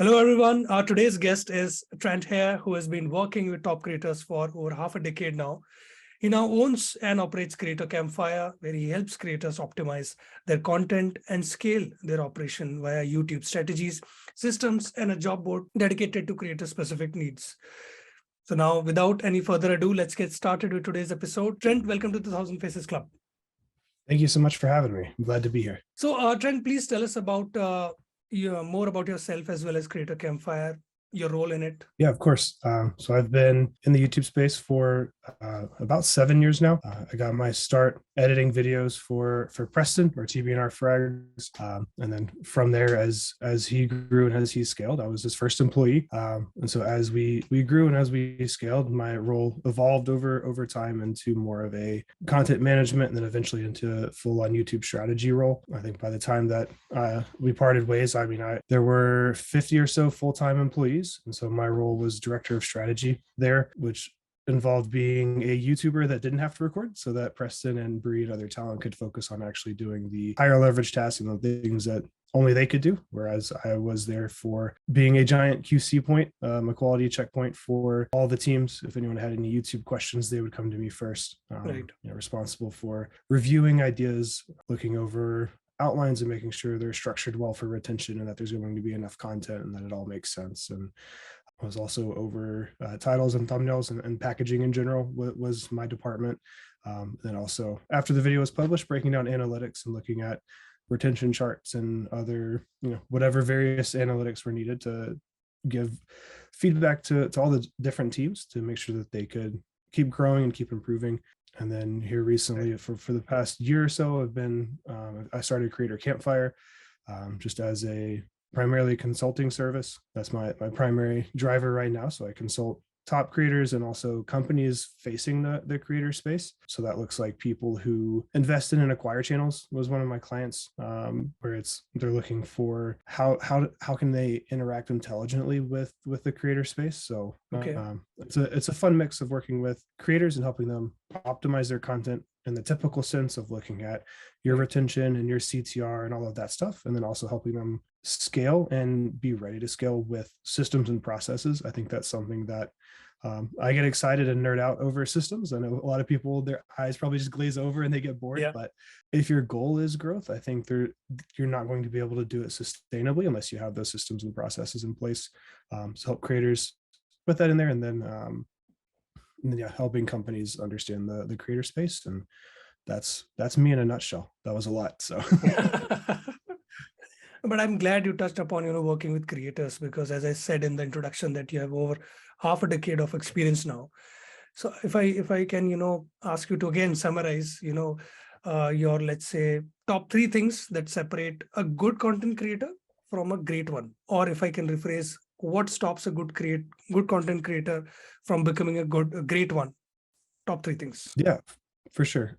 Hello, everyone. Our today's guest is Trent Haire, who has been working with top creators for over half a decade now. He now owns and operates Creator Campfire, where he helps creators optimize their content and scale their operation via YouTube strategies, systems, and a job board dedicated to creator-specific needs. So now, without any further ado, let's get started with today's episode. Trent, welcome to the Thousand Faces Club. Thank you so much for having me. I'm glad to be here. So, Trent, please tell us about more about yourself as well as Creator Campfire, your role in it. Yeah, of course. So I've been in the YouTube space for about 7 years now. I got my start editing videos for Preston or TBNR Frags, and then from there, as he grew and as he scaled, I was his first employee. And so as we grew and as we scaled, my role evolved over time into more of a content management, and then eventually into a full-on YouTube strategy role. I think by the time that we parted ways, there were 50 or so full-time employees. And so my role was director of strategy there, which involved being a YouTuber that didn't have to record so that Preston and Bree and other talent could focus on actually doing the higher leverage tasks and the things that only they could do. Whereas I was there for being a giant QC point, a quality checkpoint for all the teams. If anyone had any YouTube questions, they would come to me first. Right. Responsible for reviewing ideas, looking over outlines and making sure they're structured well for retention and that there's going to be enough content and that it all makes sense. And I was also over titles and thumbnails and packaging in general was my department. Then also after the video was published, breaking down analytics and looking at retention charts and other, whatever various analytics were needed to give feedback to all the different teams to make sure that they could keep growing and keep improving. And then here recently, for the past year or so, I started Creator Campfire just as a primarily consulting service. That's my primary driver right now. So I consult top creators and also companies facing the creator space. So that looks like people who invest in and acquire channels was one of my clients, where they're looking for how can they interact intelligently with the creator space. So it's a fun mix of working with creators and helping them optimize their content in the typical sense of looking at your retention and your CTR and all of that stuff, and then also helping them scale and be ready to scale with systems and processes. I think that's something that I get excited and nerd out over systems. I know a lot of people, their eyes probably just glaze over and they get bored, but if your goal is growth, I think you're not going to be able to do it sustainably unless you have those systems and processes in place. So help creators put that in there, and then helping companies understand the creator space. And that's me in a nutshell. That was a lot. So but I'm glad you touched upon working with creators, because as I said in the introduction that you have over half a decade of experience now. So if I can ask you to again summarize your, let's say, top 3 things that separate a good content creator from a great one, or if I can rephrase, what stops a good content creator from becoming a great one? Top 3 things. Yeah, for sure.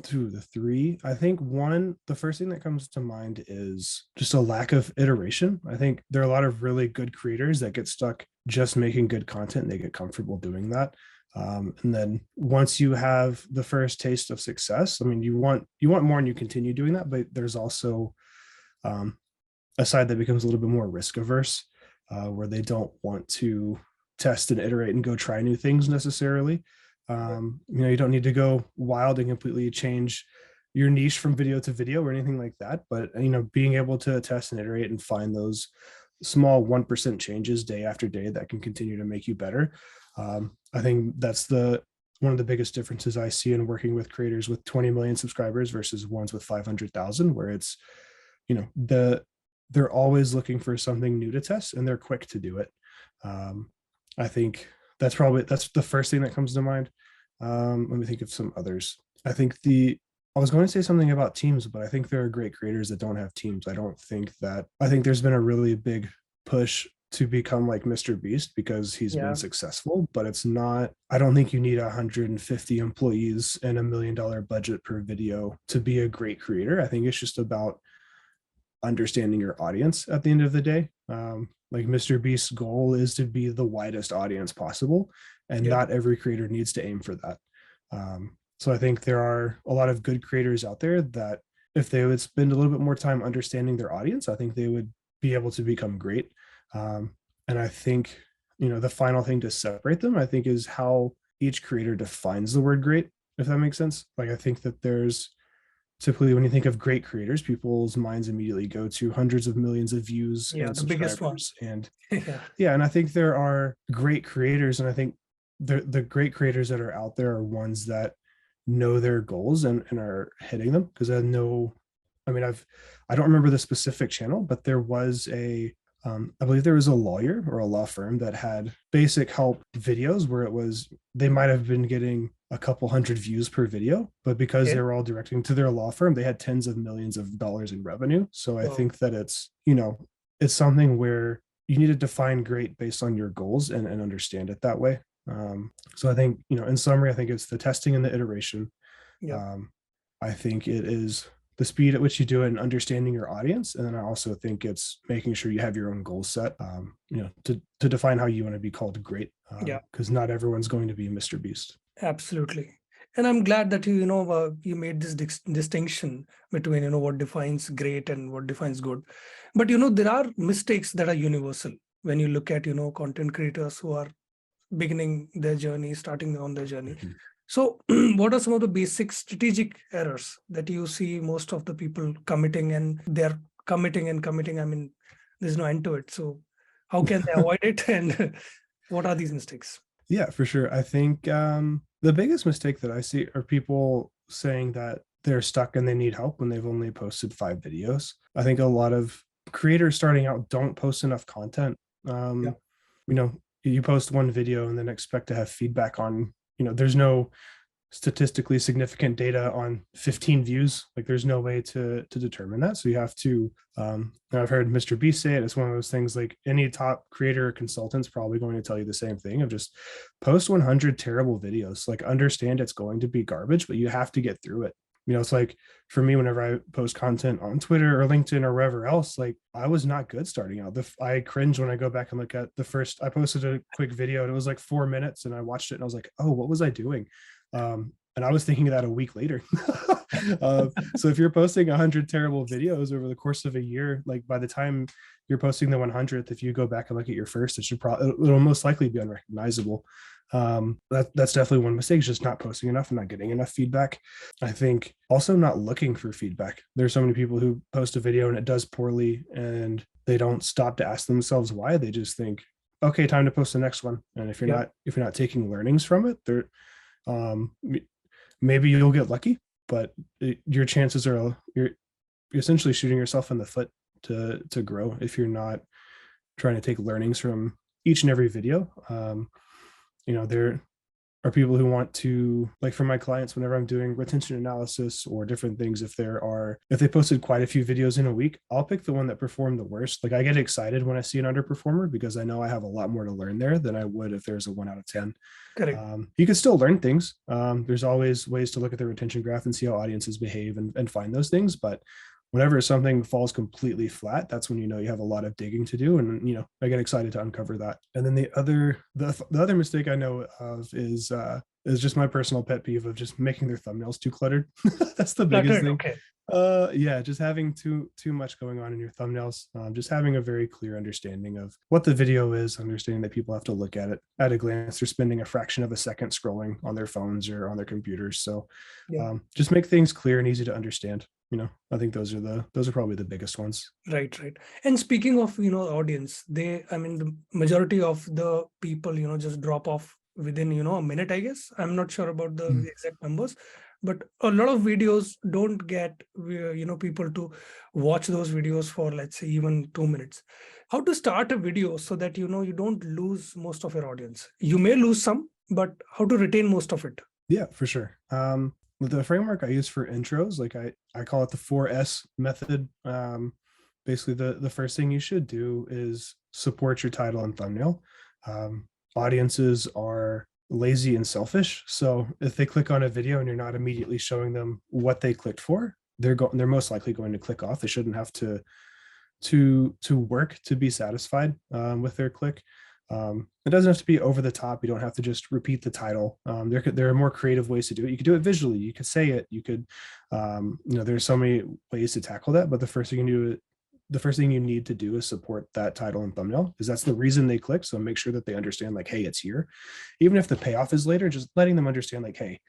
Through the 3, I think the first thing that comes to mind is just a lack of iteration. I think there are a lot of really good creators that get stuck just making good content, and they get comfortable doing that. And then once you have the first taste of success, you want more and you continue doing that, but there's also a side that becomes a little bit more risk averse, where they don't want to test and iterate and go try new things necessarily. You don't need to go wild and completely change your niche from video to video or anything like that, but being able to test and iterate and find those small 1% changes day after day that can continue to make you better. I think that's one of the biggest differences I see in working with creators with 20 million subscribers versus ones with 500,000, where it's they're always looking for something new to test and they're quick to do it. I think that's the first thing that comes to mind. Let me think of some others. I was going to say something about teams, but I think there are great creators that don't have teams. I think there's been a really big push to become like Mr. Beast because he's been successful, but I don't think you need 150 employees and $1 million budget per video to be a great creator. I think it's just about understanding your audience at the end of the day. Like Mr. Beast's goal is to be the widest audience possible, and not every creator needs to aim for that. So I think there are a lot of good creators out there that if they would spend a little bit more time understanding their audience, I think they would be able to become great. And I think, the final thing to separate them, I think, is how each creator defines the word great, if that makes sense. Like, I think that there's typically, when you think of great creators, people's minds immediately go to hundreds of millions of views Yeah, and the biggest one. subscribers. And Yeah. yeah, and I think there are great creators, and I think the great creators that are out there are ones that know their goals and are hitting them. Because I don't remember the specific channel, but there was I believe there was a lawyer or a law firm that had basic help videos where they might have been getting a couple hundred views per video, but because Okay. they were all directing to their law firm, they had tens of millions of dollars in revenue. So I Wow. think that it's something where you need to define great based on your goals and understand it that way. So I think, in summary, I think it's the testing and the iteration. Yeah. Um, I think it is the speed at which you do it and understanding your audience. And then I also think it's making sure you have your own goal set, to define how you want to be called great, Yeah. because not everyone's going to be Mr. Beast. Absolutely. And I'm glad that you made this distinction between what defines great and what defines good. But there are mistakes that are universal when you look at content creators who are beginning their journey, starting on their journey. Mhm. So what are some of the basic strategic errors that you see most of the people committing, and they're committing and committing? I mean, there's no end to it. So how can they avoid it? And what are these mistakes? Yeah, for sure. I think the biggest mistake that I see are people saying that they're stuck and they need help when they've only posted 5 videos. I think a lot of creators starting out don't post enough content. Yeah. Um, you post one video and then expect to have feedback on, there's no statistically significant data on 15 views. Like, there's no way to determine that. So you have to, and I've heard Mr. B say it, it's one of those things, like any top creator or consultant's probably going to tell you the same thing, of just post 100 terrible videos. Like, understand it's going to be garbage, but you have to get through it. It's like, for me, whenever I post content on Twitter or LinkedIn or wherever else, like, I was not good starting out. I cringe when I go back and look at I posted a quick video and it was like 4 minutes, and I watched it and I was like, oh, what was I doing? And I was thinking of that a week later. So if you're posting 100 terrible videos over the course of a year, like, by the time you're posting the 100th, if you go back and look at your first, it'll most likely be unrecognizable. That's definitely one mistake, is just not posting enough and not getting enough feedback. I think also not looking for feedback. There's so many people who post a video and it does poorly and they don't stop to ask themselves why. They just think, okay, time to post the next one. And if you're not taking learnings from it, um, maybe you'll get lucky, but your chances are, you're essentially shooting yourself in the foot to grow if you're not trying to take learnings from each and every video. There are people who want to, like, for my clients, whenever I'm doing retention analysis or different things, if they posted quite a few videos in a week, I'll pick the one that performed the worst. Like, I get excited when I see an underperformer because I know I have a lot more to learn there than I would if there's a 1 out of 10. Correct. You can still learn things. There's always ways to look at the retention graph and see how audiences behave and find those things. But whenever something falls completely flat, that's when you have a lot of digging to do. And I get excited to uncover that. And then the other mistake I know of is just my personal pet peeve of just making their thumbnails too cluttered. That's the biggest thing. Okay. Yeah, just having too much going on in your thumbnails. Just having a very clear understanding of what the video is, understanding that people have to look at it at a glance. They're spending a fraction of a second scrolling on their phones or on their computers. So just make things clear and easy to understand. I think those are probably the biggest ones. Right. And speaking of audience, the majority of the people just drop off within a minute, I guess. I'm not sure about the exact numbers, but a lot of videos don't get people to watch those videos for, let's say, even 2 minutes. How to start a video so that you don't lose most of your audience? You may lose some, but how to retain most of it? Yeah, for sure. The framework I use for intros, like I call it the 4S method. Basically, the first thing you should do is support your title and thumbnail. Audiences are lazy and selfish, so if they click on a video and you're not immediately showing them what they clicked for, they're most likely going to click off. They shouldn't have to work to be satisfied with their click. It doesn't have to be over the top. You don't have to just repeat the title. There are more creative ways to do it. You could do it visually. You could say it. You could, there's so many ways to tackle that. But the first thing you the first thing you need to do is support that title and thumbnail, because that's the reason they click. So make sure that they understand like, hey, it's here. Even if the payoff is later, just letting them understand like, hey,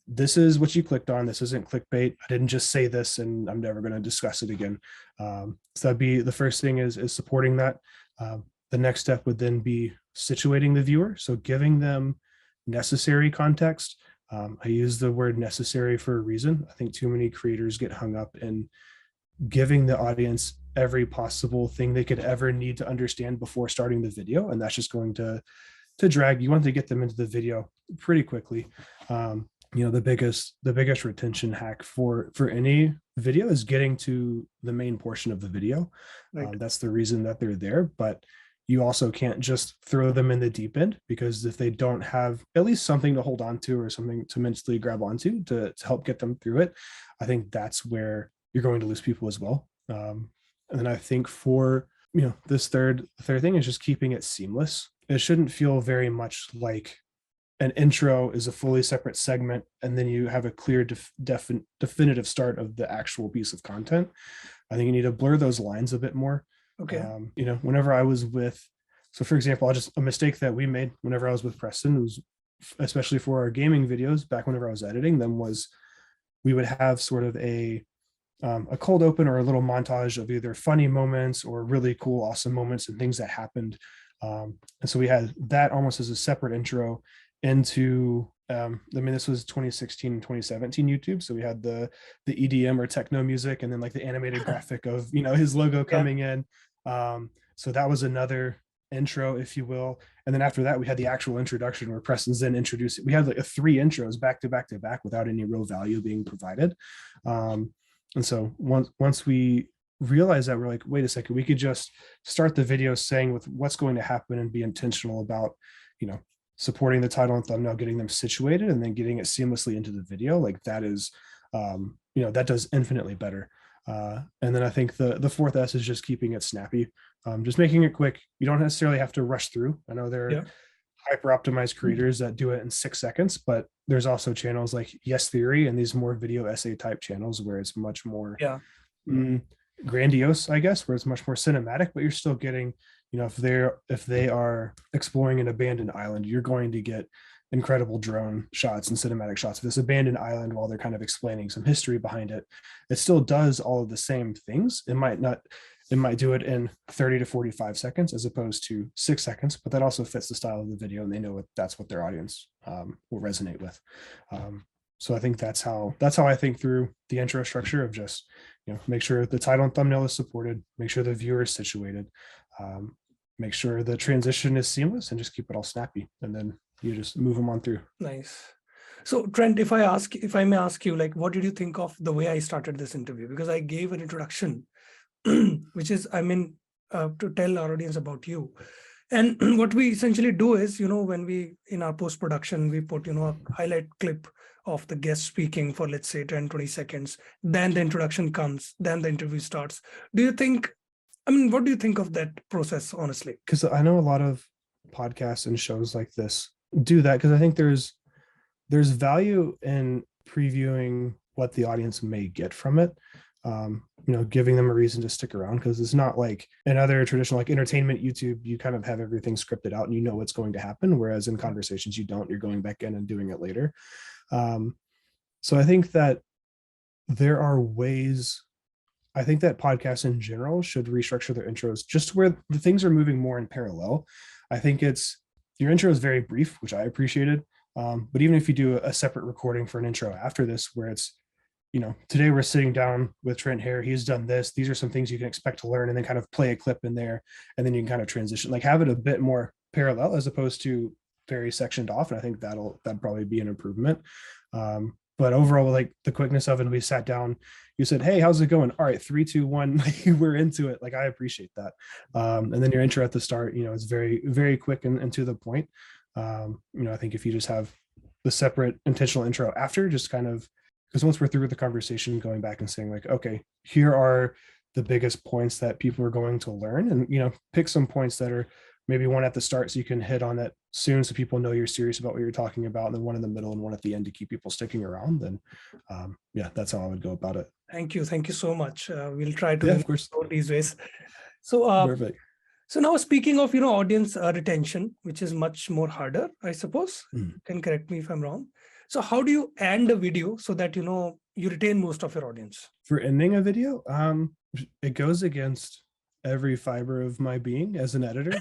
this is what you clicked on. This isn't clickbait. I didn't just say this and I'm never going to discuss it again. So that'd be the first thing, is supporting that. The next step would then be situating the viewer. So giving them necessary context. I use the word necessary for a reason. I think too many creators get hung up in giving the audience every possible thing they could ever need to understand before starting the video. And that's just going to drag. You want to get them into the video pretty quickly. The biggest retention hack for any video is getting to the main portion of the video. Right. That's the reason that they're there, but you also can't just throw them in the deep end, because if they don't have at least something to hold on to or something to mentally grab onto to help get them through it, I think that's where you're going to lose people as well. And then I think for this third thing is just keeping it seamless. It shouldn't feel very much like an intro is a fully separate segment and then you have a clear definitive start of the actual piece of content. I think you need to blur those lines a bit more. Okay. Whenever I was so for example, a mistake that we made whenever I was with Preston, was especially for our gaming videos back whenever I was editing them, was we would have sort of a cold open or a little montage of either funny moments or really cool, awesome moments and things that happened. And so we had that almost as a separate intro into, this was 2016 and 2017 YouTube. So we had the EDM or techno music, and then like the animated graphic of, his logo coming in. So that was another intro, if you will. And then after that, we had the actual introduction where Preston's then introduced it. We had like 3 intros back to back to back without any real value being provided. And so once we realized that, we're like, wait a second, we could just start the video saying with what's going to happen and be intentional about, supporting the title and thumbnail, getting them situated, and then getting it seamlessly into the video. Like that is, that does infinitely better. And then I think the fourth S is just keeping it snappy, just making it quick. You don't necessarily have to rush through. I know there are hyper optimized creators that do it in 6 seconds, but there's also channels like Yes Theory and these more video essay type channels where it's much more grandiose, I guess, where it's much more cinematic, but you're still getting, if they are exploring an abandoned island, you're going to get incredible drone shots and cinematic shots of this abandoned island while they're kind of explaining some history behind it. It still does all of the same things. It might do it in 30 to 45 seconds as opposed to 6 seconds, but that also fits the style of the video, and they know that's what their audience will resonate with. So I think that's how I think through the intro structure of just, make sure the title and thumbnail is supported, make sure the viewer is situated, make sure the transition is seamless, and just keep it all snappy. And then you just move them on through. Nice. So Trent, if I may ask you, like, what did you think of the way I started this interview? Because I gave an introduction, which is, to tell our audience about you. And what we essentially do is, when we, in our post-production, we put, a highlight clip of the guest speaking for, let's say, 10, 20 seconds. Then the introduction comes, then the interview starts. What do you think of that process, honestly? Because I know a lot of podcasts and shows like this do that, because I think there's value in previewing what the audience may get from it. Giving them a reason to stick around, because it's not like in other traditional like entertainment YouTube, you kind of have everything scripted out and you know what's going to happen, whereas in conversations you don't. You're going back in and doing it later. So I think that there are ways. I think that podcasts in general should restructure their intros just where the things are moving more in parallel. I think your intro is very brief, which I appreciated. But even if you do a separate recording for an intro after this, where it's, today we're sitting down with Trent Haire, he's done this, these are some things you can expect to learn, and then kind of play a clip in there, and then you can kind of transition, like have it a bit more parallel as opposed to very sectioned off. And I think that'd probably be an improvement. But overall, like the quickness of it, we sat down, you said, hey, how's it going? All right, 3, 2, 1, we're into it. Like, I appreciate that. And then your intro at the start, is very, very quick and to the point. I think if you just have the separate intentional intro after, just kind of, because once we're through with the conversation, going back and saying like, okay, here are the biggest points that people are going to learn, and, pick some points that are maybe one at the start so you can hit on that soon so people know you're serious about what you're talking about, and then one in the middle and one at the end to keep people sticking around, then that's how I would go about it. Thank you. Thank you so much. We'll try to Yeah, of course. explore these ways. So, Perfect. so now speaking of, audience retention, which is much more harder, I suppose. Mm. You can correct me if I'm wrong. So how do you end a video so that, you retain most of your audience? For ending a video, it goes against every fiber of my being as an editor,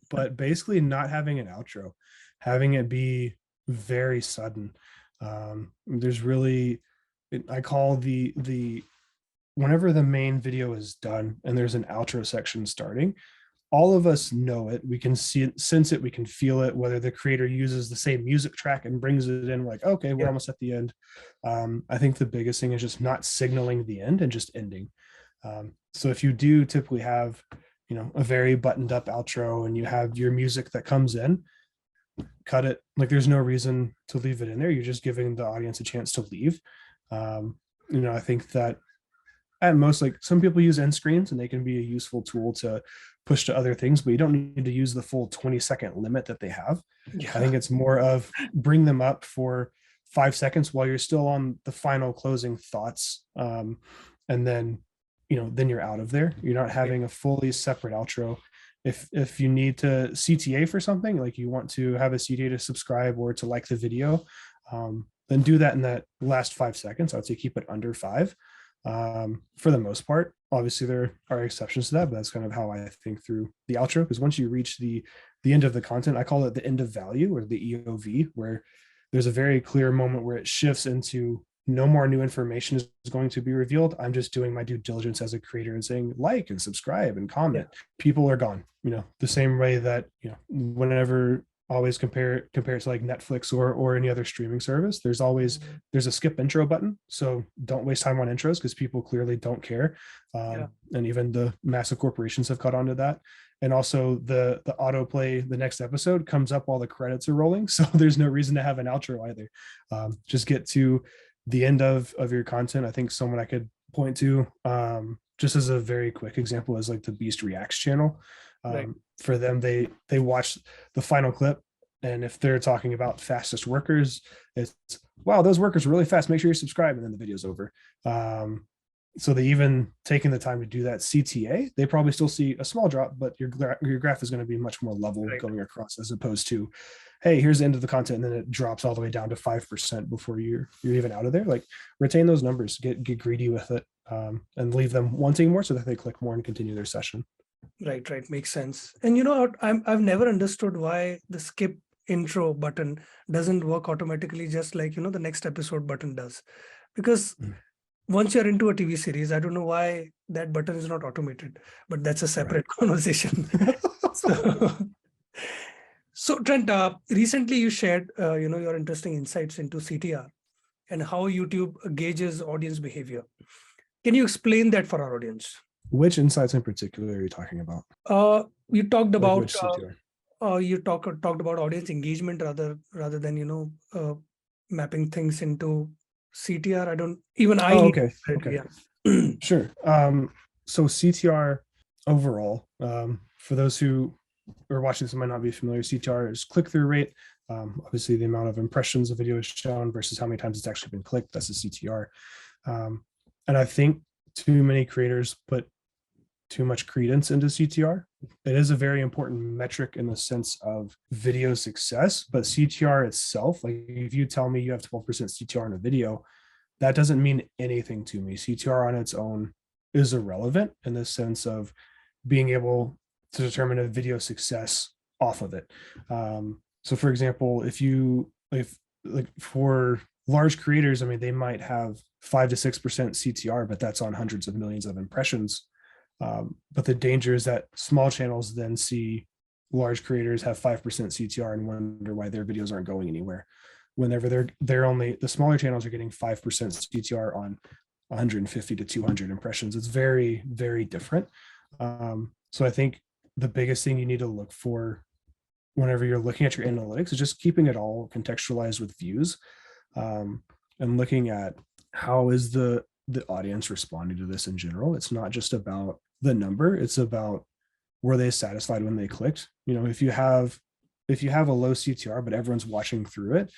but basically not having an outro, having it be very sudden. There's really, I call the whenever the main video is done and there's an outro section starting, all of us know it. We can see it, sense it, we can feel it, whether the creator uses the same music track and brings it in, we're like, okay, we're Yeah. almost at the end. I think the biggest thing is just not signaling the end and just ending. So if you do typically have, a very buttoned up outro and you have your music that comes in, cut it. Like there's no reason to leave it in there. You're just giving the audience a chance to leave. I think that at most, like some people use end screens and they can be a useful tool to push to other things, but you don't need to use the full 20-second limit that they have. Yeah. I think it's more of bring them up for 5 seconds while you're still on the final closing thoughts. And then, then you're out of there. You're not having a fully separate outro. If you need to CTA for something, like you want to have a CTA to subscribe or to like the video, then do that in that last 5 seconds. I would say keep it under 5. For the most part. Obviously there are exceptions to that, but that's kind of how I think through the outro, because once you reach the end of the content, I call it the end of value, or the EOV, where there's a very clear moment where it shifts into no more new information is going to be revealed. I'm just doing my due diligence as a creator and saying like and subscribe and comment. People are gone, the same way that, whenever always compare it to like Netflix or any other streaming service, there's a skip intro button. So don't waste time on intros because people clearly don't care. And even the massive corporations have caught on to that. And also the autoplay, the next episode comes up while the credits are rolling. So there's no reason to have an outro either. Just get to the end of your content. I think someone I could point to, just as a very quick example, is like the Beast Reacts channel. For them, they watch the final clip, and if they're talking about fastest workers, it's wow, those workers are really fast, make sure you subscribe, and then the video's over. So they even taking the time to do that CTA, they probably still see a small drop, but your graph is going to be much more level going across, as opposed to, hey, here's the end of the content, and then it drops all the way down to 5% before you're even out of there. Like retain those numbers, get greedy with it, and leave them wanting more so that they click more and continue their session. Right. Makes sense. And I've never understood why the skip intro button doesn't work automatically, just like, the next episode button does. Because once you're into a TV series, I don't know why that button is not automated, but that's a separate conversation. So Trent, recently you shared, your interesting insights into CTR and how YouTube gauges audience behavior. Can you explain that for our audience? Which insights in particular are you talking about? You talked about like talked about audience engagement rather than mapping things into CTR. I don't even okay. Yeah. Sure. So CTR overall, for those who are watching this and might not be familiar, CTR is click-through rate. Obviously the amount of impressions a video is shown versus how many times it's actually been clicked. That's a CTR. And I think too many creators put too much credence into CTR. It is a very important metric in the sense of video success, but CTR itself, like if you tell me you have 12% CTR in a video, that doesn't mean anything to me. CTR on its own is irrelevant in the sense of being able to determine a video success off of it. So for example, if for large creators, I mean, they might have 5 to 6% CTR, but that's on hundreds of millions of impressions. But the danger is that small channels then see large creators have 5% CTR and wonder why their videos aren't going anywhere. Whenever they're only, the smaller channels are getting 5% CTR on 150 to 200 impressions. It's very, very different. So I think the biggest thing you need to look for whenever you're looking at your analytics is just keeping it all contextualized with views, and looking at how is the audience responding to this in general. It's not just about the number, it's about were they satisfied when they clicked. If you have a low CTR but everyone's watching through it,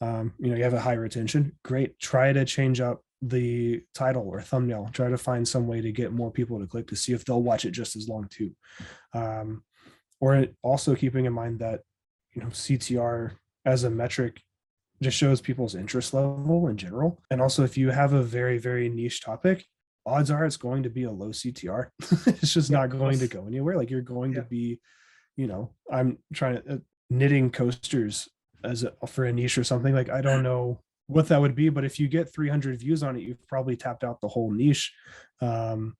you have a high retention, great. Try to change up the title or thumbnail, try to find some way to get more people to click to see if they'll watch it just as long too. Or also keeping in mind that, CTR as a metric just shows people's interest level in general. And also, if you have a very, very niche topic, odds are it's going to be a low CTR. It's just not going to go anywhere. Like, you're going to be, I'm trying to knitting coasters for a niche or something. Like, I don't know what that would be, but if you get 300 views on it, you've probably tapped out the whole niche. The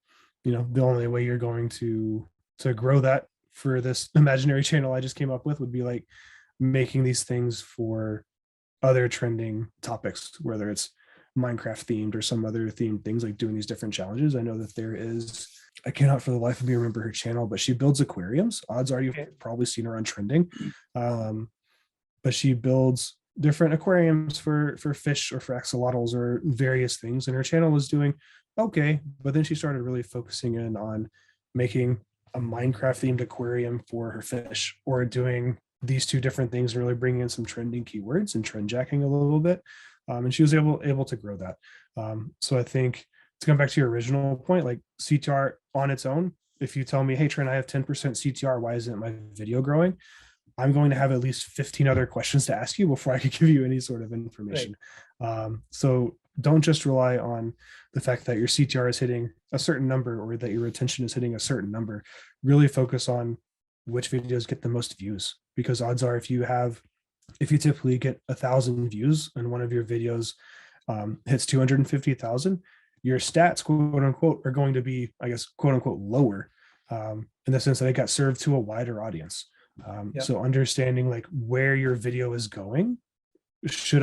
only way you're going to grow that for this imaginary channel I just came up with would be like making these things for other trending topics, whether it's Minecraft themed or some other themed things, like doing these different challenges. I know that there is, I cannot for the life of me remember her channel, but she builds aquariums. Odds are you've probably seen her on trending. But she builds different aquariums for fish or for axolotls or various things. And her channel was doing okay, but then she started really focusing in on making a Minecraft themed aquarium for her fish, or doing these two different things and really bringing in some trending keywords and trend jacking a little bit. And she was able to grow that. So I think, to come back to your original point, like CTR on its own, if you tell me, hey, Trent, I have 10% CTR, why isn't my video growing? I'm going to have at least 15 other questions to ask you before I could give you any sort of information. Right. So don't just rely on the fact that your CTR is hitting a certain number or that your retention is hitting a certain number. Really focus on which videos get the most views, because odds are if you typically get 1,000 views and one of your videos hits 250,000, your stats, quote unquote, are going to be, I guess, quote unquote, lower in the sense that it got served to a wider audience. So understanding like where your video is going should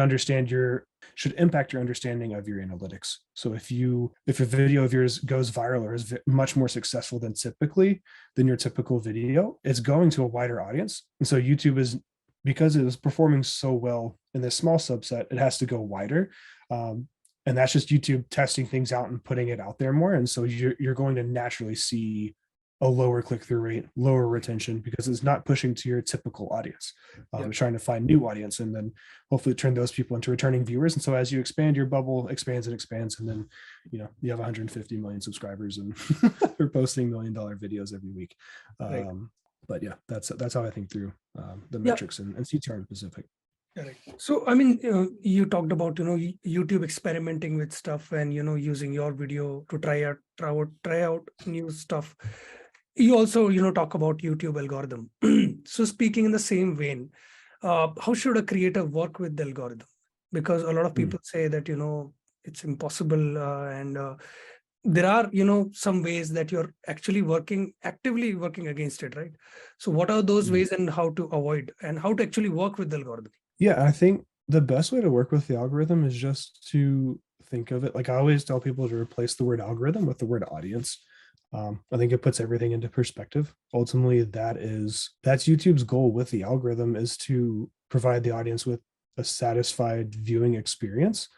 impact your understanding of your analytics. So if a video of yours goes viral or is much more successful than your typical video, it's going to a wider audience. And so YouTube is, because it is performing so well in this small subset, it has to go wider. And that's just YouTube testing things out and putting it out there more. And so you're going to naturally see a lower click-through rate, lower retention, because it's not pushing to your typical audience. It's trying to find new audience and then hopefully turn those people into returning viewers. And so as you expand, your bubble expands and expands, and then you have 150 million subscribers and they're posting $1 million videos every week. Right. But yeah, that's how I think through the metrics and CTR in specific. Correct. So, I mean, you talked about, YouTube experimenting with stuff and, using your video to try out new stuff. You also, talk about YouTube algorithm. So speaking in the same vein, how should a creator work with the algorithm? Because a lot of people say that, it's impossible. And there are, some ways that you're actually actively working against it, right? So what are those ways and how to avoid and how to actually work with the algorithm? Yeah, I think the best way to work with the algorithm is just to think of it. Like, I always tell people to replace the word algorithm with the word audience. I think it puts everything into perspective. Ultimately, that's YouTube's goal with the algorithm, is to provide the audience with a satisfying viewing experience.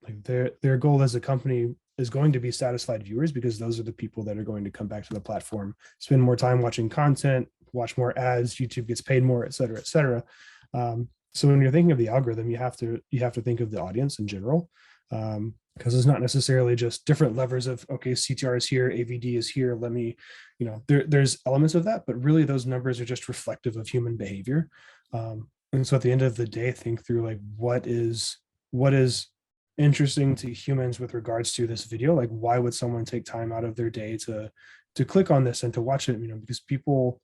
Like, their goal as a company is going to be satisfied viewers, because those are the people that are going to come back to the platform, spend more time watching content, watch more ads, YouTube gets paid more, et cetera, et cetera. So when you're thinking of the algorithm, you have to think of the audience in general. Because it's not necessarily just different levers of, okay, CTR is here, AVD is here, let me, there's elements of that, but really those numbers are just reflective of human behavior. And so at the end of the day, think through like, what is interesting to humans with regards to this video? Like, why would someone take time out of their day to click on this and to watch it? Because people,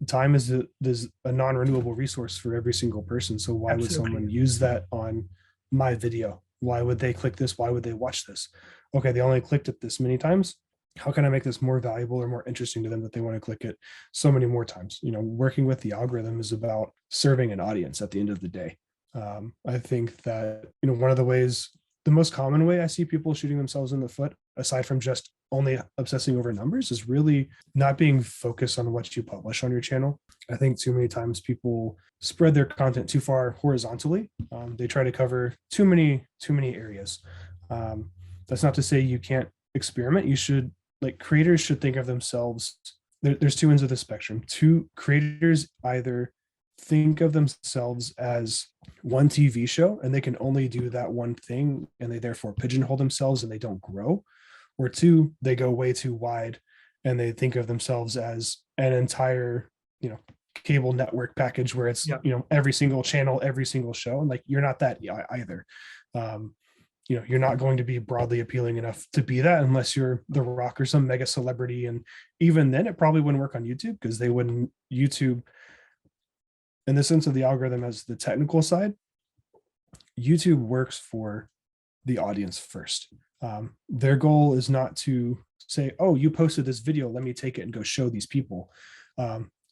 time is a non-renewable resource for every single person. So why would someone use that on my video? Why would they click this? Why would they watch this? Okay, they only clicked it this many times. How can I make this more valuable or more interesting to them that they want to click it so many more times? Working with the algorithm is about serving an audience at the end of the day. I think that, one of the most common way I see people shooting themselves in the foot, aside from just only obsessing over numbers, is really not being focused on what you publish on your channel. I think too many times people spread their content too far horizontally. They try to cover too many areas. That's not to say you can't experiment. Creators should think of themselves. There's two ends of the spectrum. Creators either think of themselves as one TV show and they can only do that one thing and they therefore pigeonhole themselves and they don't grow. Or two, they go way too wide and they think of themselves as an entire, cable network package where it's, every single channel, every single show. And like, you're not that either. You're not going to be broadly appealing enough to be that unless you're The Rock or some mega celebrity. And even then it probably wouldn't work on YouTube because YouTube, in the sense of the algorithm as the technical side, YouTube works for the audience first. Their goal is not to say, oh, you posted this video, let me take it and go show these people.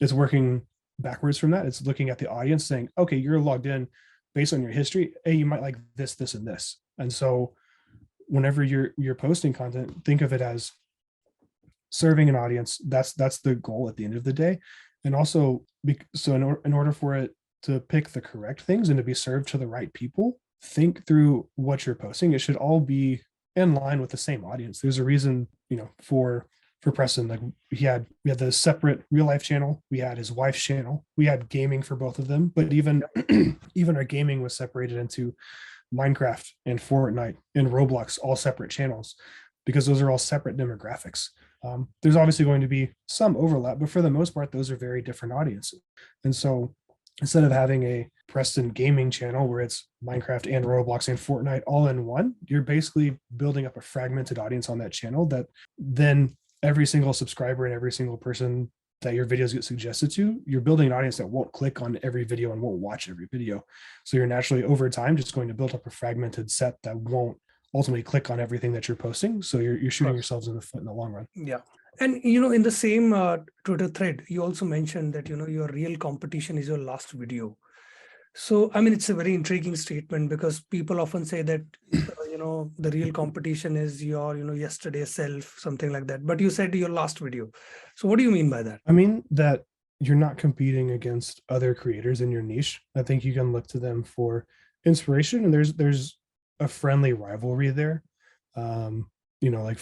It's working backwards from that. It's looking at the audience saying, okay, you're logged in based on your history. Hey, you might like this, this, and this. And so whenever you're posting content, think of it as serving an audience. That's the goal at the end of the day. And also, so in order for it to pick the correct things and to be served to the right people, think through what you're posting. It should all be in line with the same audience. There's a reason, for Preston, like we had the separate real life channel, we had his wife's channel, we had gaming for both of them, but even our gaming was separated into Minecraft and Fortnite and Roblox, all separate channels, because those are all separate demographics. There's obviously going to be some overlap, but for the most part, those are very different audiences. And so instead of having a Preston gaming channel where it's Minecraft and Roblox and Fortnite all in one, you're basically building up a fragmented audience on that channel that then every single subscriber and every single person that your videos get suggested to, you're building an audience that won't click on every video and won't watch every video. So you're naturally over time just going to build up a fragmented set that won't ultimately click on everything that you're posting. So you're shooting yourselves in the foot in the long run. Yeah. And, in the same Twitter thread, you also mentioned that, your real competition is your last video. So, I mean, it's a very intriguing statement because people often say that, the real competition is your, yesterday's self, something like that. But you said your last video. So what do you mean by that? I mean that you're not competing against other creators in your niche. I think you can look to them for inspiration, and there's a friendly rivalry there. Like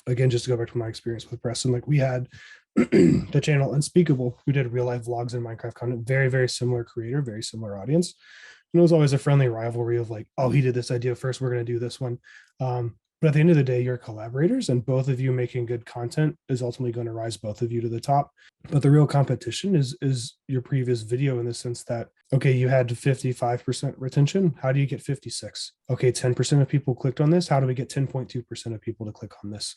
again, just to go back to my experience with Preston, like we had the channel Unspeakable, who did real life vlogs and Minecraft content, very, very similar creator, very similar audience. And it was always a friendly rivalry of like, oh, he did this idea first, we're going to do this one. But at the end of the day, you're collaborators, and both of you making good content is ultimately going to rise both of you to the top. But the real competition is your previous video, in the sense that, okay, you had 55% retention. How do you get 56? Okay, 10% of people clicked on this. How do we get 10.2% of people to click on this?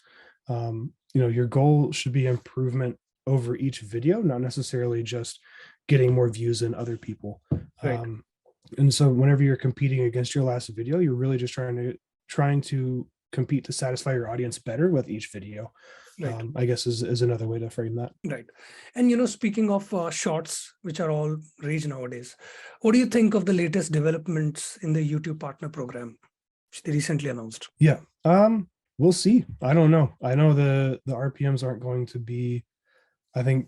Your goal should be improvement over each video, not necessarily just getting more views than other people. Right. And so whenever you're competing against your last video, you're really just trying to compete to satisfy your audience better with each video. Right. I guess is another way to frame that. Right. And, speaking of shorts, which are all rage nowadays, what do you think of the latest developments in the YouTube partner program, which they recently announced? Yeah. We'll see. I don't know. I know the RPMs aren't going to be, I think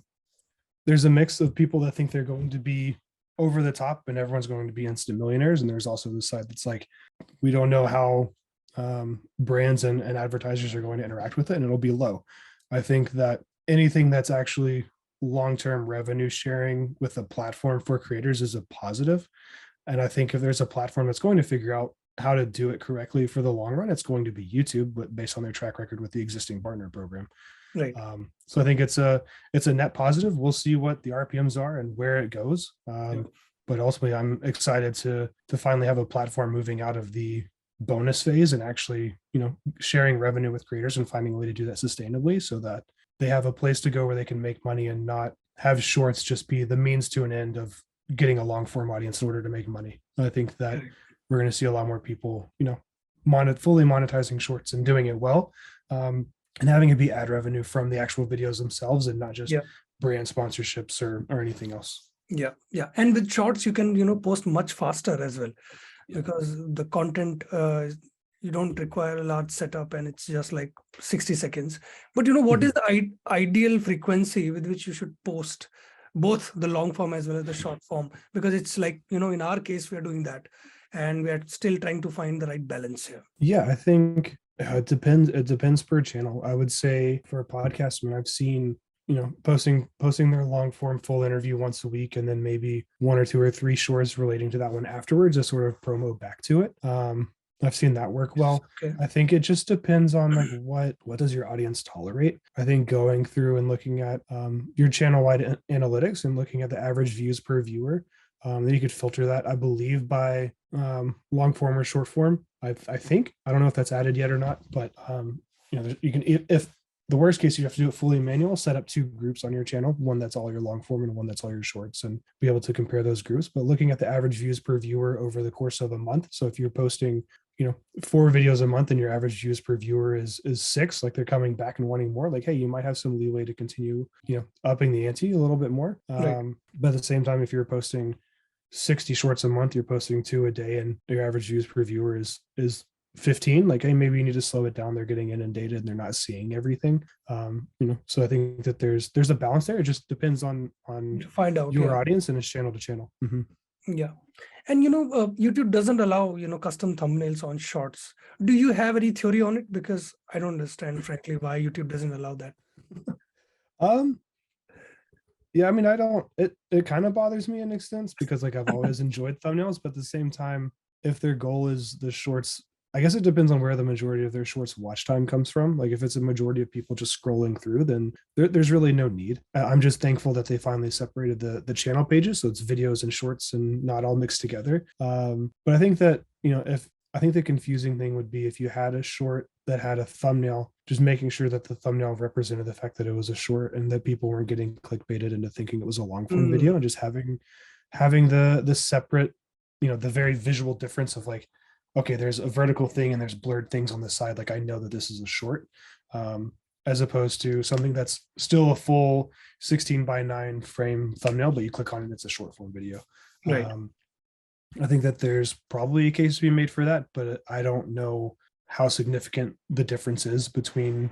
there's a mix of people that think they're going to be over the top and everyone's going to be instant millionaires. And there's also the side that's like, we don't know how brands and advertisers are going to interact with it, and it'll be low. I think that anything that's actually long-term revenue sharing with a platform for creators is a positive. And I think if there's a platform that's going to figure out how to do it correctly for the long run, it's going to be YouTube, but based on their track record with the existing partner program. Right. So I think it's a net positive. We'll see what the RPMs are and where it goes. But ultimately, I'm excited to finally have a platform moving out of the bonus phase and actually, sharing revenue with creators and finding a way to do that sustainably, so that they have a place to go where they can make money and not have shorts just be the means to an end of getting a long form audience in order to make money. I think that we're going to see a lot more people, fully monetizing shorts and doing it well, and having it be ad revenue from the actual videos themselves and not just brand sponsorships or anything else. Yeah. And with shorts, you can, post much faster as well, because the content, you don't require a large setup and it's just like 60 seconds. But what is the ideal frequency with which you should post both the long form as well as the short form? Because it's like, in our case, we are doing that and we are still trying to find the right balance here. Yeah, I think it depends per channel. I would say for a podcast, I've seen posting their long form full interview once a week, and then maybe 1 or 2 or 3 shorts relating to that one afterwards, a sort of promo back to it. I've seen that work well. Okay. I think it just depends on like what does your audience tolerate. I think going through and looking at your channel wide analytics and looking at the average views per viewer, then you could filter that, I believe, by long form or short form. I think, I don't know if that's added yet or not, but you can, if the worst case, you have to do it fully manual, set up 2 groups on your channel, one that's all your long form and one that's all your shorts, and be able to compare those groups. But looking at the average views per viewer over the course of a month. So if you're posting 4 videos a month and your average views per viewer is 6, like they're coming back and wanting more, like, hey, you might have some leeway to continue upping the ante a little bit more. Right. But at the same time, if you're posting 60 shorts a month, you're posting 2 a day, and your average views per viewer is 15, like, hey, maybe you need to slow it down. They're getting inundated and they're not seeing everything. So I think that there's a balance there. It just depends on To find out your audience, and it's channel to channel. Yeah. And YouTube doesn't allow custom thumbnails on shorts. Do you have any theory on it? Because I don't understand, frankly, why YouTube doesn't allow that. Yeah, I mean, it kind of bothers me in an extent, because like I've always enjoyed thumbnails, but at the same time, if their goal is the shorts, I guess it depends on where the majority of their shorts watch time comes from. Like if it's a majority of people just scrolling through, then there's really no need. I'm just thankful that they finally separated the channel pages, so it's videos and shorts and not all mixed together. But I think that I think the confusing thing would be if you had a short that had a thumbnail, just making sure that the thumbnail represented the fact that it was a short and that people weren't getting clickbaited into thinking it was a long form video, and just having the separate, the very visual difference of like, okay, there's a vertical thing and there's blurred things on the side. Like I know that this is a short, as opposed to something that's still a full 16:9 frame thumbnail, but you click on it, it's a short form video. Right. I think that there's probably a case to be made for that, but I don't know how significant the difference is between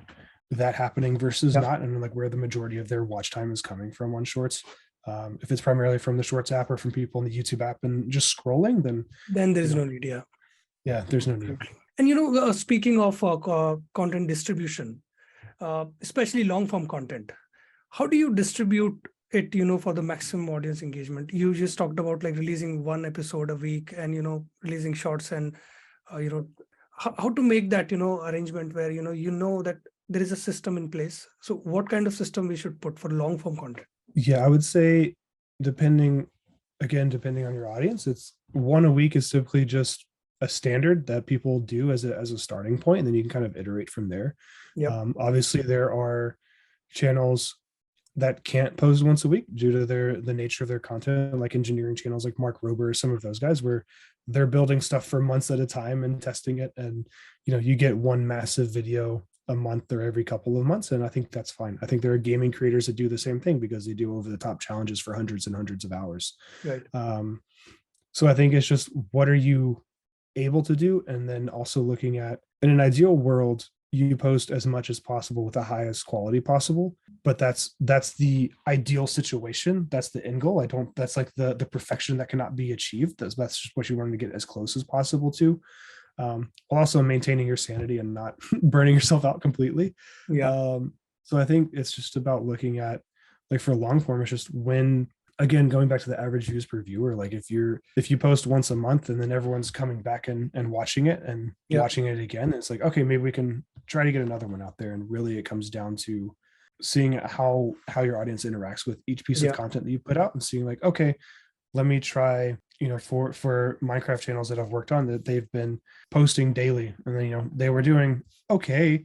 that happening versus not, and like where the majority of their watch time is coming from on shorts. If it's primarily from the shorts app or from people in the YouTube app and just scrolling, then there's no need. Yeah, there's no need. And speaking of content distribution, especially long form content, how do you distribute it for the maximum audience engagement? You just talked about like releasing 1 episode a week and releasing shorts, and how to make that arrangement where that there is a system in place. So what kind of system we should put for long form content? Yeah, I would say depending on your audience, it's 1 a week is typically just a standard that people do as a starting point, and then you can kind of iterate from there. Obviously there are channels that can't post once a week due to the nature of their content, like engineering channels like Mark Rober, some of those guys, where they're building stuff for months at a time and testing it, and you get 1 massive video a month or every couple of months, and I think that's fine. I think there are gaming creators that do the same thing because they do over the top challenges for hundreds and hundreds of hours. Right. So I think it's just, what are you able to do, and then also looking at, in an ideal world, you post as much as possible with the highest quality possible, but that's the ideal situation. That's the end goal. That's like the perfection that cannot be achieved. That's just what you want to get as close as possible to, while also maintaining your sanity and not burning yourself out completely. So I think it's just about looking at, like, for long form, it's just when, again, going back to the average views per viewer, like if you post once a month and then everyone's coming back and watching it and watching it again, it's like, okay, maybe we can try to get another one out there. And really it comes down to seeing how your audience interacts with each piece of content that you put out, and seeing like, okay, let me try, for Minecraft channels that I've worked on, that they've been posting daily, and then they were doing okay,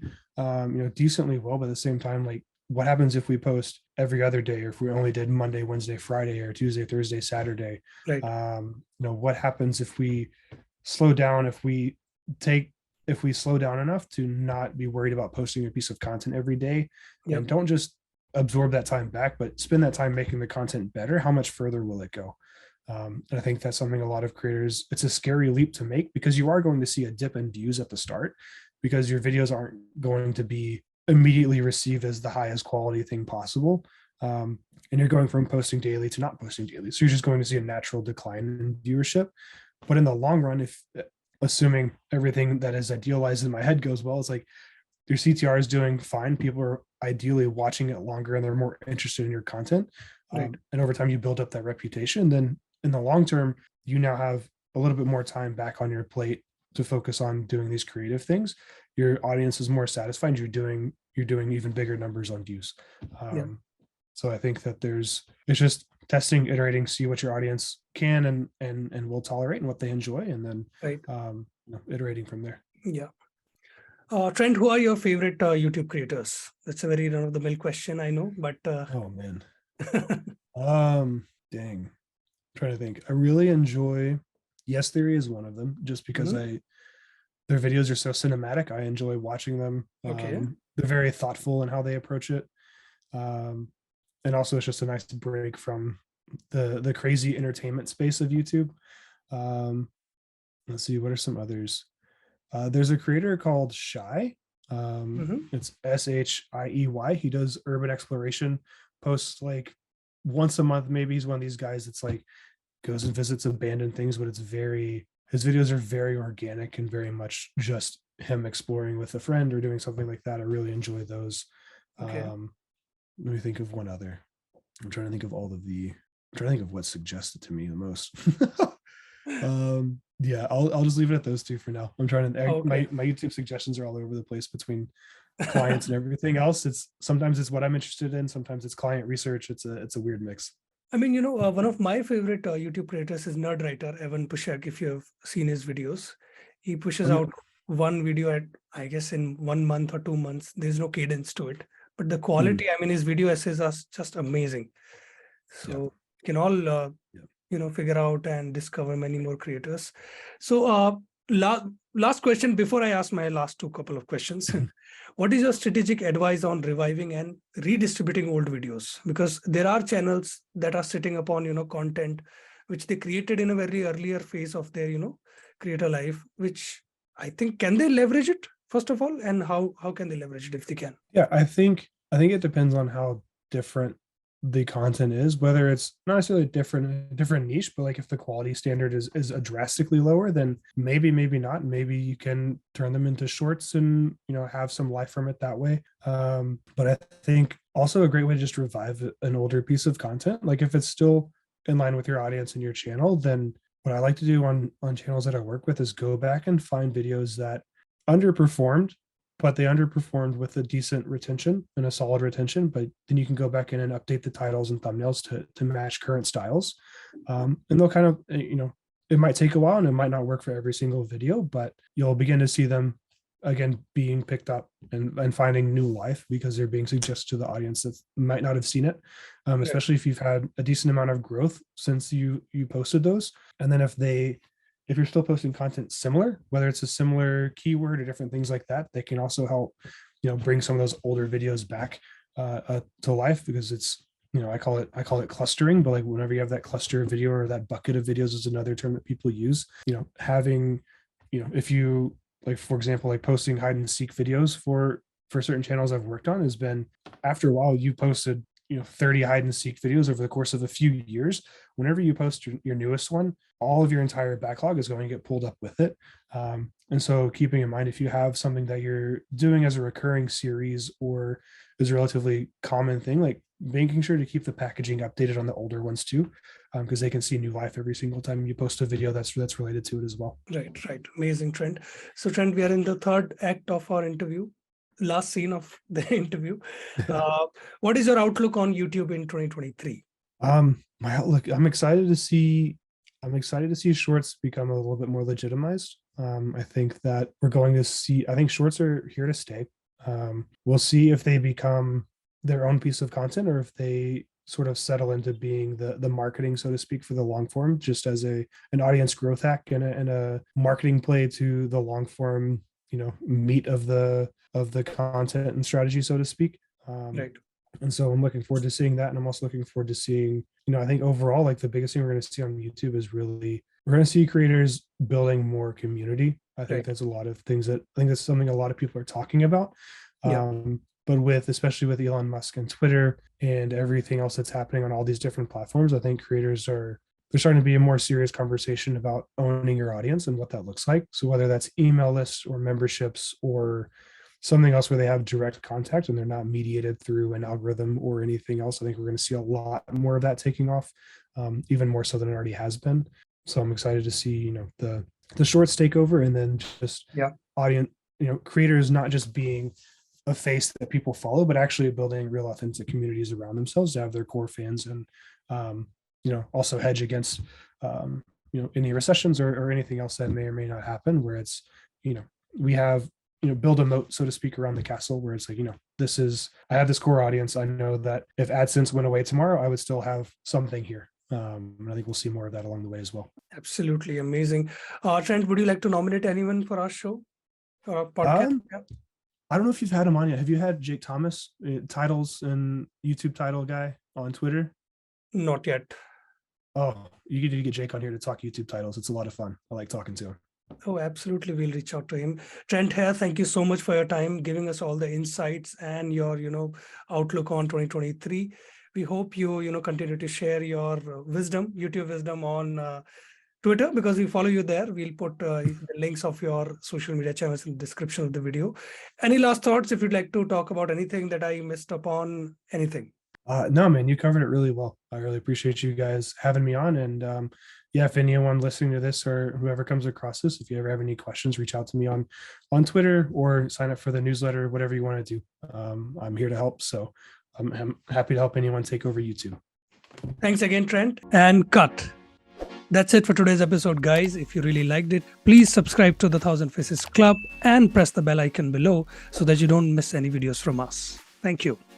decently well, but at the same time, like, what happens if we post every other day, or if we only did Monday, Wednesday, Friday, or Tuesday, Thursday, Saturday? Right. What happens if we slow down, if we slow down enough to not be worried about posting a piece of content every day, and don't just absorb that time back, but spend that time making the content better? How much further will it go? And I think that's something a lot of creators, it's a scary leap to make, because you are going to see a dip in views at the start, because your videos aren't going to be immediately received as the highest quality thing possible. And you're going from posting daily to not posting daily. So you're just going to see a natural decline in viewership. But in the long run, if assuming everything that is idealized in my head goes well, it's like, your CTR is doing fine. People are ideally watching it longer and they're more interested in your content. Right. And over time, you build up that reputation. Then in the long term, you now have a little bit more time back on your plate to focus on doing these creative things. Your audience is more satisfied. You're doing even bigger numbers on views. Yeah. So I think that it's just testing, iterating, see what your audience can and will tolerate and what they enjoy, and then Right. iterating from there. Yeah. Trent, who are your favorite YouTube creators? That's a very run-of-the-mill question, I know, but Oh man. Dang. I'm trying to think. I really enjoy Yes Theory is one of them, just because Mhm. their videos are so cinematic. I enjoy watching them. Okay. They're very thoughtful in how they approach it. Um, and also it's just a nice break from the crazy entertainment space of YouTube. Um, let's see, what are some others? There's a creator called Shy. Mhm. It's Shiey. He does urban exploration posts like once a month. Maybe he's one of these guys that's like goes and visits abandoned things, but his videos are very organic and very much just him exploring with a friend or doing something like that. I really enjoy those. Okay. Let me think of one other. I'm trying to think of I'm trying to think of what suggested to me the most. Yeah, I'll just leave it at those two for now. I'm trying to Okay. my YouTube suggestions are all over the place between clients and everything else. It's sometimes it's what I'm interested in, sometimes it's client research. It's a weird mix. I mean, one of my favorite YouTube creators is Nerd Writer, Evan Pushak, if you have seen his videos. He pushes Oh yeah. out one video at, I guess, in 1 month or 2 months. There's no cadence to it. But the Mm, quality, I mean, his video essays are just amazing. yeah. So you can all, Yeah. figure out and discover many more creators. So last question before I ask my last two couple of questions. Mhm. What is your strategic advice on reviving and redistributing old videos? Because there are channels that are sitting upon, content which they created in a very earlier phase of their, creator life, which I think, can they leverage it first of all? And how can they leverage it if they can? Yeah, I think it depends on how different the content is, whether it's not necessarily different niche, but like if the quality standard is drastically lower, then maybe not. Maybe you can turn them into shorts and have some life from it that way. But I think also a great way to just revive an older piece of content, like if it's still in line with your audience and your channel, then what I like to do on channels that I work with is go back and find videos that underperformed, but they underperformed with a decent retention and a solid retention. But then you can go back in and update the titles and thumbnails to match current styles. And they'll kind of, it might take a while and it might not work for every single video, but you'll begin to see them again being picked up and finding new life because they're being suggested to the audience that might not have seen it, Right. especially if you've had a decent amount of growth since you posted those. And then if you're still posting content similar, whether it's a similar keyword or different things like that, they can also help, bring some of those older videos back to life, because it's, I call it clustering, but like whenever you have that cluster of video or that bucket of videos is another term that people use, having, if you like, for example, like posting hide and seek videos for certain channels I've worked on has been, after a while you posted 30 hide and seek videos over the course of a few years. Whenever you post your newest one, all of your entire backlog is going to get pulled up with it. And so keeping in mind, if you have something that you're doing as a recurring series or is a relatively common thing, like making sure to keep the packaging updated on the older ones too, because they can see new life every single time you post a video that's related to it as well. Right. Amazing, Trent. So, Trent, we are in the third act of our interview, last scene of the interview. Uh, what is your outlook on YouTube in 2023? My outlook, I'm excited to see shorts become a little bit more legitimized. I think that I think shorts are here to stay. We'll see if they become their own piece of content or if they sort of settle into being the marketing, so to speak, for the long form, just as an audience growth hack and a marketing play to the long form, meat of the content and strategy, so to speak. Right. And so I'm looking forward to seeing that. And I'm also looking forward to seeing, I think overall, like the biggest thing we're going to see on YouTube is really, we're going to see creators building more community. I think Right. that's a lot of things that I think that's something a lot of people are talking about. Yeah. But especially with Elon Musk and Twitter and everything else that's happening on all these different platforms, I think there's starting to be a more serious conversation about owning your audience and what that looks like. So whether that's email lists or memberships or something else where they have direct contact and they're not mediated through an algorithm or anything else. I think we're going to see a lot more of that taking off, even more so than it already has been. So I'm excited to see, the shorts take over, and then just audience, creators not just being a face that people follow, but actually building real authentic communities around themselves to have their core fans, and also hedge against any recessions or anything else that may or may not happen, where it's we have build a moat, so to speak, around the castle, where it's like, I have this core audience. I know that if AdSense went away tomorrow, I would still have something here. And I think we'll see more of that along the way as well. Absolutely amazing. Trent, would you like to nominate anyone for our show or our podcast? I don't know if you've had him on yet. Have you had Jake Thomas, titles and YouTube title guy, on Twitter? Not yet. Oh, you need to get Jake on here to talk YouTube titles. It's a lot of fun. I like talking to him. Oh, absolutely. We'll reach out to him. Trent Haire, thank you so much for your time, giving us all the insights and your, outlook on 2023. We hope you, continue to share your wisdom, YouTube wisdom on Twitter, because we follow you there. We'll put the links of your social media channels in the description of the video. Any last thoughts, if you'd like to talk about anything that I missed upon, anything? No, man, you covered it really well. I really appreciate you guys having me on. And if anyone listening to this or whoever comes across this, if you ever have any questions, reach out to me on Twitter or sign up for the newsletter, whatever you want to do. I'm here to help. So I'm happy to help anyone take over YouTube. Thanks again, Trent. And cut. That's it for today's episode, guys. If you really liked it, please subscribe to the 1000 Faces Club and press the bell icon below so that you don't miss any videos from us. Thank you.